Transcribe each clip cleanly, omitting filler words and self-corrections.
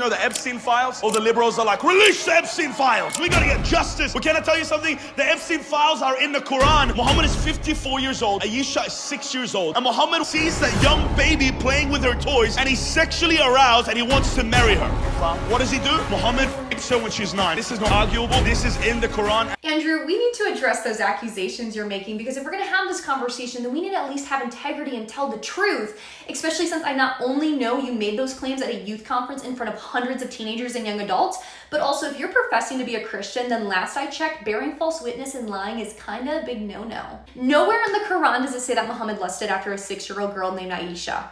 know the Epstein files? All the liberals are like, release the Epstein files. We gotta get justice. Well, can I tell you something? The Epstein files are in the Qur'an. Muhammad is 54 years old. Aisha is 6 years old. And Muhammad sees that young baby playing with her toys and he's sexually aroused and he wants to marry her. What does he do? Muhammad rapes her when she's 9. This is not arguable. This is in the Qur'an. Andrew, we need to address those accusations you're making, because if we're going to have this conversation, then we need to at least have integrity and tell the truth, especially since I not only know you made those claims at a youth conference in front of hundreds of teenagers and young adults, but also if you're professing to be a Christian, then last I checked, bearing false witness and lying is kind of a big no-no. Nowhere in the Quran does it say that Muhammad lusted after a 6-year-old girl named Aisha.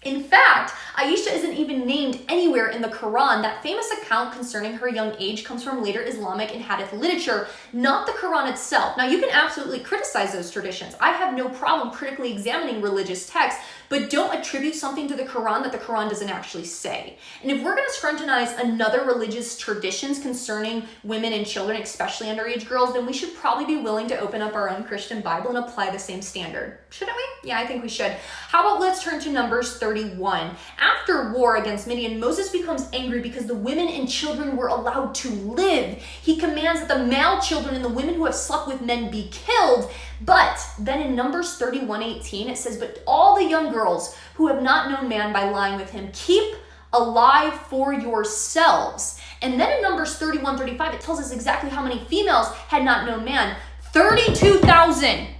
In fact, Aisha isn't even named anywhere in the Quran. That famous account concerning her young age comes from later Islamic and Hadith literature, not the Quran itself. Now, you can absolutely criticize those traditions. I have no problem critically examining religious texts, but don't attribute something to the Quran that the Quran doesn't actually say. And if we're going to scrutinize another religious traditions concerning women and children, especially underage girls, then we should probably be willing to open up our own Christian Bible and apply the same standard. Shouldn't we? Yeah, I think we should. How about let's turn to Numbers 31. After war against Midian, Moses becomes angry because the women and children were allowed to live. He commands that the male children and the women who have slept with men be killed. But then in Numbers 31:18, it says, but all the young girls who have not known man by lying with him, keep alive for yourselves. And then in Numbers 31:35, it tells us exactly how many females had not known man. 32,000.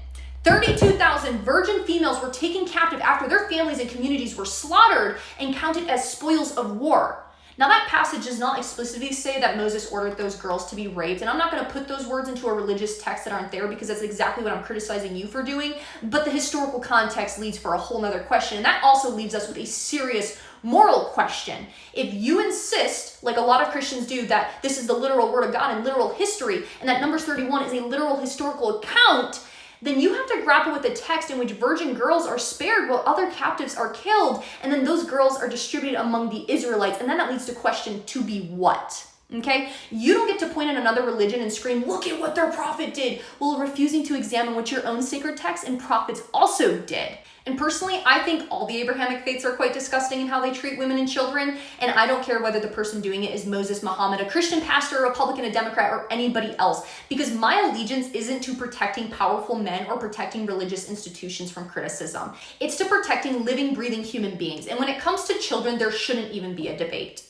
32,000 virgin females were taken captive after their families and communities were slaughtered and counted as spoils of war. Now, that passage does not explicitly say that Moses ordered those girls to be raped, and I'm not going to put those words into a religious text that aren't there, because that's exactly what I'm criticizing you for doing, but the historical context leads for a whole nother question, and that also leaves us with a serious moral question. If you insist, like a lot of Christians do, that this is the literal word of God and literal history, and that Numbers 31 is a literal historical account, then you have to grapple with the text in which virgin girls are spared while other captives are killed, and then those girls are distributed among the Israelites, and then that leads to question, to be what? Okay? You don't get to point at another religion and scream, look at what their prophet did, while refusing to examine what your own sacred texts and prophets also did. And personally, I think all the Abrahamic faiths are quite disgusting in how they treat women and children, and I don't care whether the person doing it is Moses, Muhammad, a Christian pastor, a Republican, a Democrat, or anybody else, because my allegiance isn't to protecting powerful men or protecting religious institutions from criticism. It's to protecting living, breathing human beings, and when it comes to children, there shouldn't even be a debate.